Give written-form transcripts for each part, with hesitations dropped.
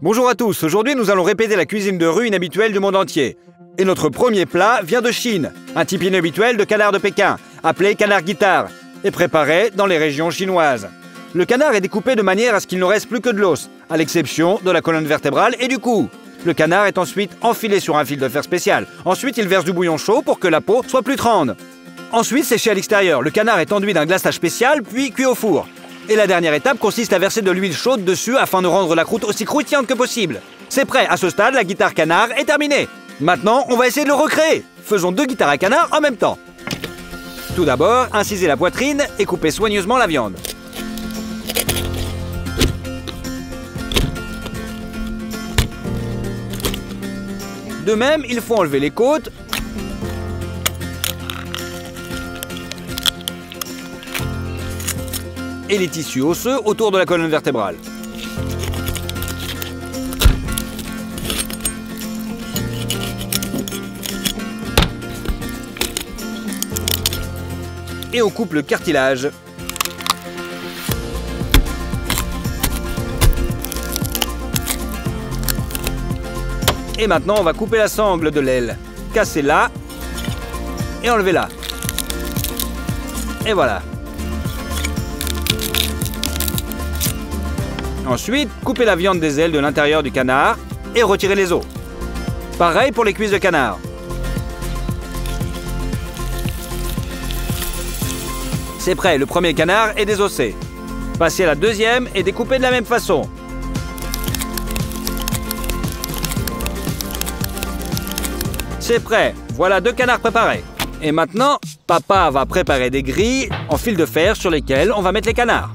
Bonjour à tous, aujourd'hui nous allons répéter la cuisine de rue inhabituelle du monde entier. Et notre premier plat vient de Chine, un type inhabituel de canard de Pékin, appelé canard guitare, et préparé dans les régions chinoises. Le canard est découpé de manière à ce qu'il ne reste plus que de l'os, à l'exception de la colonne vertébrale et du cou. Le canard est ensuite enfilé sur un fil de fer spécial. Ensuite, il verse du bouillon chaud pour que la peau soit plus tendre. Ensuite, séché à l'extérieur. Le canard est enduit d'un glaçage spécial, puis cuit au four. Et la dernière étape consiste à verser de l'huile chaude dessus afin de rendre la croûte aussi croustillante que possible. C'est prêt, à ce stade, la guitare canard est terminée. Maintenant, on va essayer de le recréer. Faisons 2 guitares à canard en même temps. Tout d'abord, incisez la poitrine et coupez soigneusement la viande. De même, il faut enlever les côtes et les tissus osseux autour de la colonne vertébrale. Et on coupe le cartilage. Et maintenant, on va couper la sangle de l'aile. Cassez-la et enlevez-la. Et voilà. Ensuite, coupez la viande des ailes de l'intérieur du canard et retirez les os. Pareil pour les cuisses de canard. C'est prêt, le premier canard est désossé. Passez à la deuxième et découpez de la même façon. C'est prêt, voilà 2 canards préparés. Et maintenant, papa va préparer des grilles en fil de fer sur lesquelles on va mettre les canards.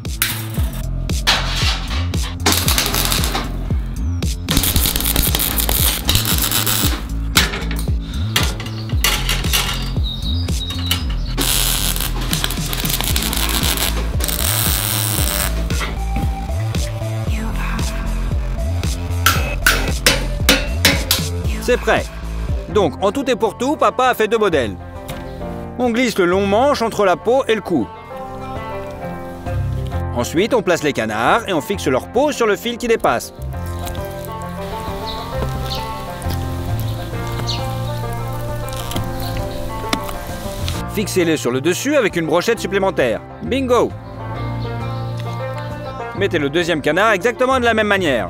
C'est prêt. Donc, en tout et pour tout, papa a fait 2 modèles. On glisse le long manche entre la peau et le cou. Ensuite, on place les canards et on fixe leur peau sur le fil qui dépasse. Fixez-les sur le dessus avec une brochette supplémentaire. Bingo! Mettez le deuxième canard exactement de la même manière.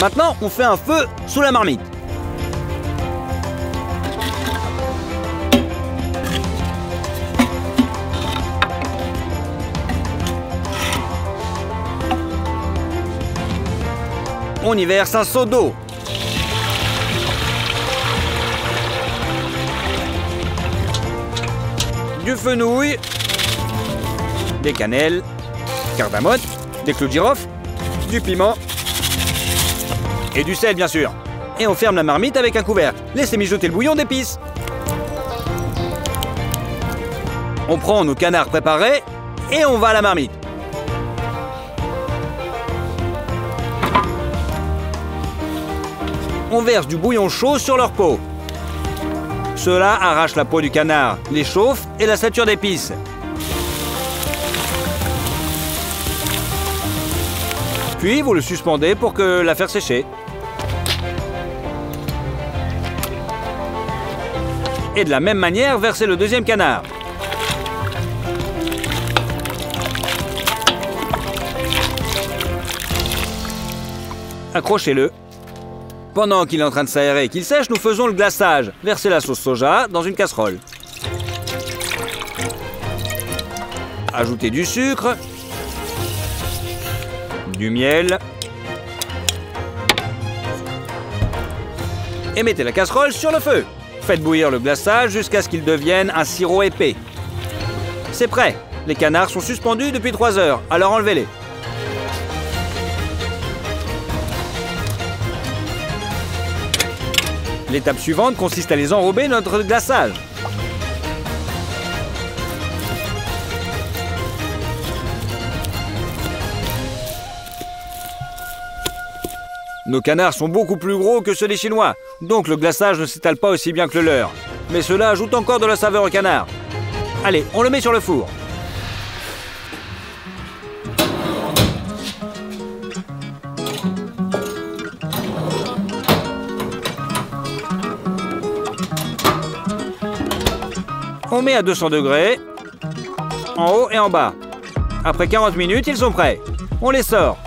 Maintenant, on fait un feu sous la marmite. On y verse un seau d'eau. Du fenouil, des cannelles, cardamome, des clous de girofle, du piment et du sel, bien sûr. Et on ferme la marmite avec un couvercle. Laissez mijoter le bouillon d'épices. On prend nos canards préparés et on va à la marmite. On verse du bouillon chaud sur leur peau. Cela arrache la peau du canard, les chauffe et la sature d'épices. Puis vous le suspendez pour que la faire sécher. Et de la même manière, versez le deuxième canard. Accrochez-le. Pendant qu'il est en train de s'aérer et qu'il sèche, nous faisons le glaçage. Versez la sauce soja dans une casserole. Ajoutez du sucre, du miel et mettez la casserole sur le feu. Faites bouillir le glaçage jusqu'à ce qu'il devienne un sirop épais. C'est prêt. Les canards sont suspendus depuis 3 heures, alors enlevez-les. L'étape suivante consiste à les enrober dans notre glaçage. Nos canards sont beaucoup plus gros que ceux des Chinois, donc le glaçage ne s'étale pas aussi bien que le leur. Mais cela ajoute encore de la saveur au canard. Allez, on le met sur le four. On met à 200 degrés, en haut et en bas. Après 40 minutes, ils sont prêts. On les sort.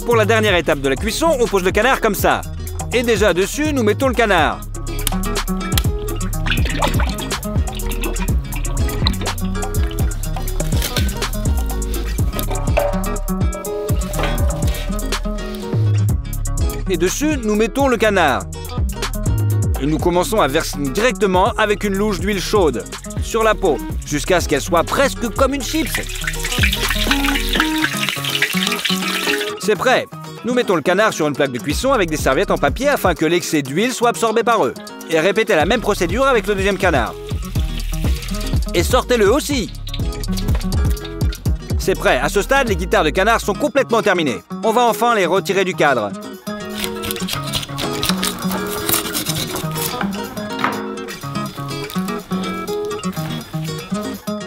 Pour la dernière étape de la cuisson, on pose le canard comme ça. Et déjà dessus, nous mettons le canard. Et dessus, nous mettons le canard. Et nous commençons à verser directement avec une louche d'huile chaude sur la peau, jusqu'à ce qu'elle soit presque comme une chips. C'est prêt. Nous mettons le canard sur une plaque de cuisson avec des serviettes en papier afin que l'excès d'huile soit absorbé par eux. Et répétez la même procédure avec le deuxième canard. Et sortez-le aussi. C'est prêt. À ce stade, les guitares de canard sont complètement terminées. On va enfin les retirer du cadre.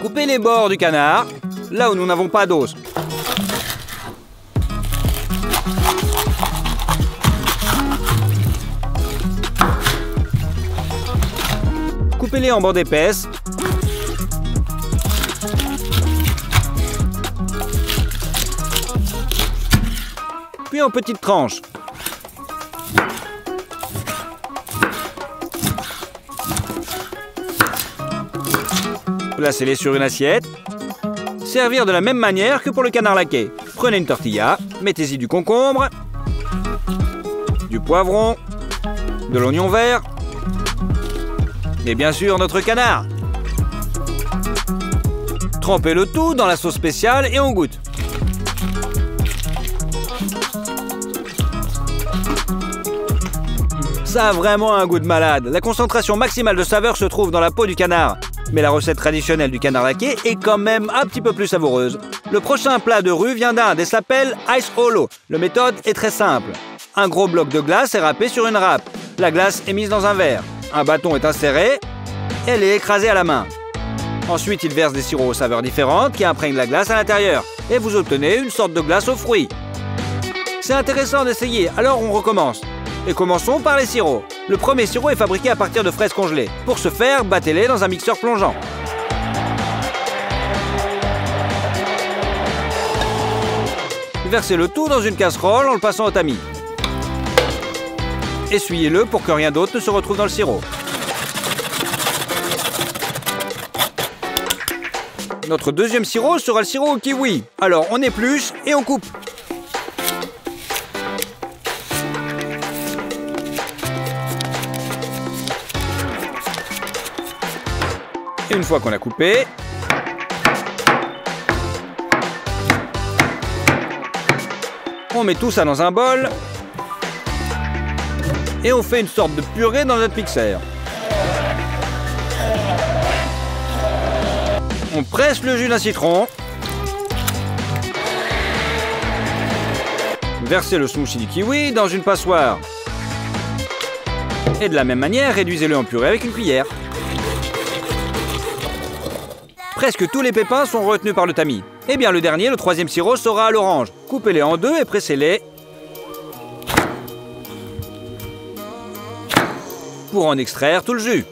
Coupez les bords du canard, là où nous n'avons pas d'os. Coupez-les en bandes épaisses. Puis en petites tranches. Placez-les sur une assiette. Servir de la même manière que pour le canard laqué. Prenez une tortilla, mettez-y du concombre, du poivron, de l'oignon vert et bien sûr notre canard. Trempez le tout dans la sauce spéciale et on goûte. Ça a vraiment un goût de malade. La concentration maximale de saveur se trouve dans la peau du canard. Mais la recette traditionnelle du canard laqué est quand même un petit peu plus savoureuse. Le prochain plat de rue vient d'Inde et s'appelle Ice Hollow. La méthode est très simple. Un gros bloc de glace est râpé sur une râpe. La glace est mise dans un verre. Un bâton est inséré et elle est écrasée à la main. Ensuite, il verse des sirops aux saveurs différentes qui imprègnent la glace à l'intérieur. Et vous obtenez une sorte de glace aux fruits. C'est intéressant d'essayer, alors on recommence. Et commençons par les sirops. Le premier sirop est fabriqué à partir de fraises congelées. Pour ce faire, battez-les dans un mixeur plongeant. Versez le tout dans une casserole en le passant au tamis. Essuyez-le pour que rien d'autre ne se retrouve dans le sirop. Notre deuxième sirop sera le sirop au kiwi. Alors on épluche et on coupe. Et une fois qu'on a coupé, on met tout ça dans un bol et on fait une sorte de purée dans notre mixeur. On presse le jus d'un citron. Versez le smoothie du kiwi dans une passoire. Et de la même manière, réduisez-le en purée avec une cuillère. Presque tous les pépins sont retenus par le tamis. Et bien le dernier, le troisième sirop, sera à l'orange. Coupez-les en deux et pressez-les pour en extraire tout le jus.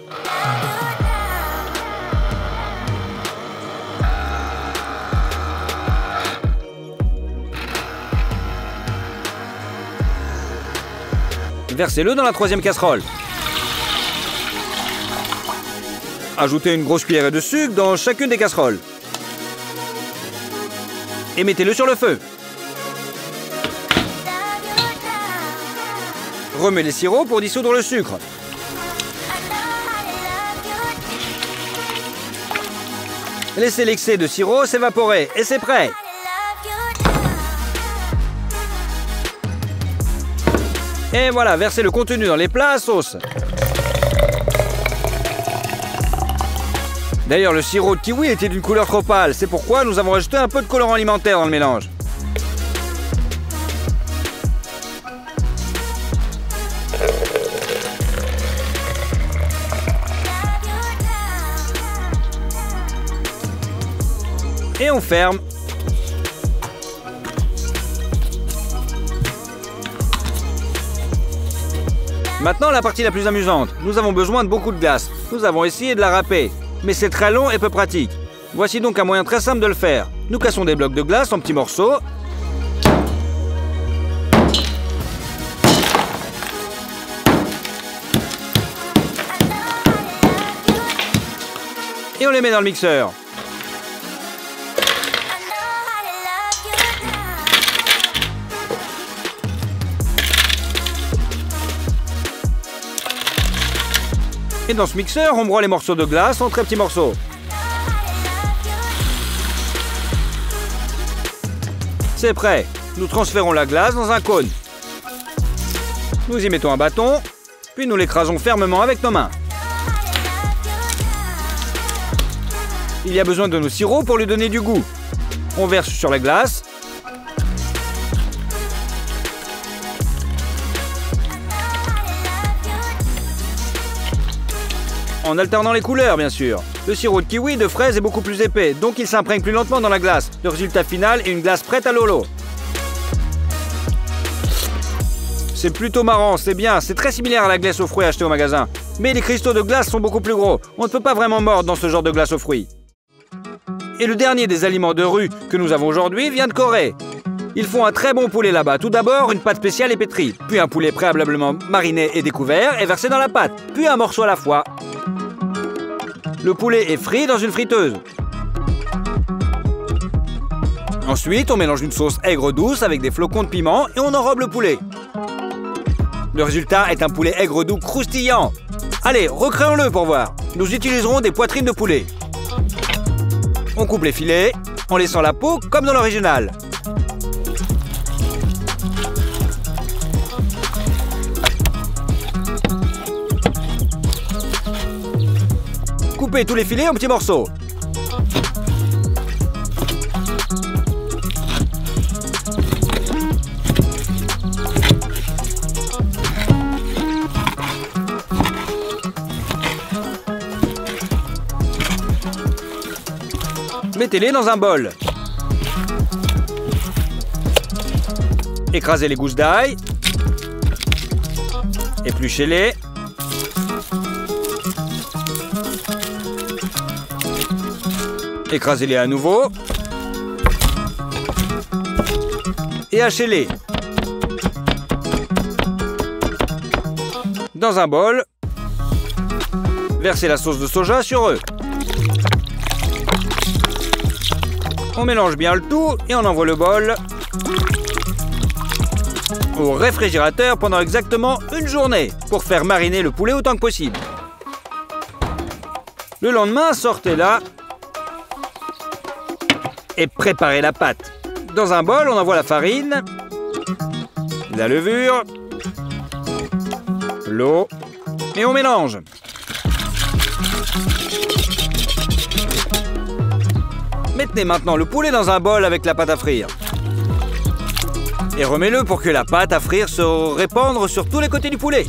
Versez-le dans la troisième casserole. Ajoutez une grosse cuillerée de sucre dans chacune des casseroles. Et mettez-le sur le feu. Remets les sirops pour dissoudre le sucre. Laissez l'excès de sirop s'évaporer et c'est prêt. Et voilà, versez le contenu dans les plats à sauce. D'ailleurs, le sirop de kiwi était d'une couleur trop pâle. C'est pourquoi nous avons ajouté un peu de colorant alimentaire dans le mélange. Et on ferme. Maintenant, la partie la plus amusante. Nous avons besoin de beaucoup de glace. Nous avons essayé de la râper, mais c'est très long et peu pratique. Voici donc un moyen très simple de le faire. Nous cassons des blocs de glace en petits morceaux. Et on les met dans le mixeur. Et dans ce mixeur, on broie les morceaux de glace en très petits morceaux. C'est prêt. Nous transférons la glace dans un cône. Nous y mettons un bâton, puis nous l'écrasons fermement avec nos mains. Il y a besoin de nos sirops pour lui donner du goût. On verse sur la glace. En alternant les couleurs, bien sûr. Le sirop de kiwi et de fraise est beaucoup plus épais, donc il s'imprègne plus lentement dans la glace. Le résultat final est une glace prête à l'holo. C'est plutôt marrant, c'est bien, c'est très similaire à la glace aux fruits achetée au magasin. Mais les cristaux de glace sont beaucoup plus gros. On ne peut pas vraiment mordre dans ce genre de glace aux fruits. Et le dernier des aliments de rue que nous avons aujourd'hui vient de Corée. Ils font un très bon poulet là-bas. Tout d'abord, une pâte spéciale et pétrie, puis un poulet préalablement mariné et découvert et versé dans la pâte, puis un morceau à la fois. Le poulet est frit dans une friteuse. Ensuite, on mélange une sauce aigre douce avec des flocons de piment et on enrobe le poulet. Le résultat est un poulet aigre doux croustillant. Allez, recréons-le pour voir. Nous utiliserons des poitrines de poulet. On coupe les filets en laissant la peau comme dans l'original. Coupez tous les filets en petits morceaux. Mettez-les dans un bol. Écrasez les gousses d'ail. Épluchez-les. Écrasez-les à nouveau. Et hachez-les. Dans un bol, versez la sauce de soja sur eux. On mélange bien le tout et on envoie le bol au réfrigérateur pendant exactement une journée pour faire mariner le poulet autant que possible. Le lendemain, sortez-la et préparez la pâte. Dans un bol, on envoie la farine, la levure, l'eau et on mélange. Mettez maintenant le poulet dans un bol avec la pâte à frire. Et remets-le pour que la pâte à frire se répande sur tous les côtés du poulet.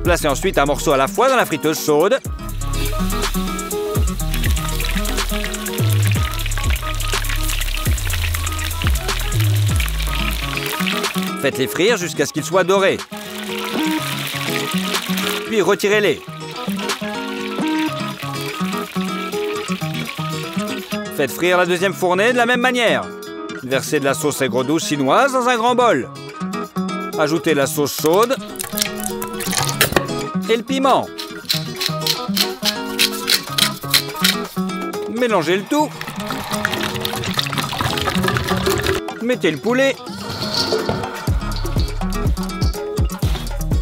Placez ensuite un morceau à la fois dans la friteuse chaude. Faites-les frire jusqu'à ce qu'ils soient dorés. Puis retirez-les. Faites frire la deuxième fournée de la même manière. Versez de la sauce aigre douce chinoise dans un grand bol. Ajoutez la sauce chaude et le piment. Mélangez le tout. Mettez le poulet.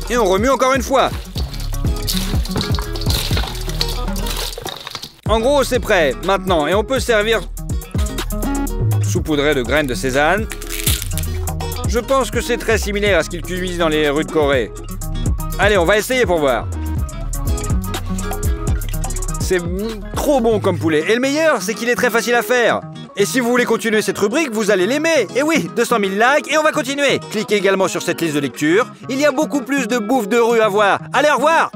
Et on remue encore une fois. En gros, c'est prêt maintenant et on peut servir saupoudré de graines de sésame. Je pense que c'est très similaire à ce qu'ils cuisent dans les rues de Corée. Allez, on va essayer pour voir. C'est trop bon comme poulet. Et le meilleur, c'est qu'il est très facile à faire. Et si vous voulez continuer cette rubrique, vous allez l'aimer. Et oui, 200 000 likes et on va continuer. Cliquez également sur cette liste de lecture. Il y a beaucoup plus de bouffe de rue à voir. Allez, au revoir!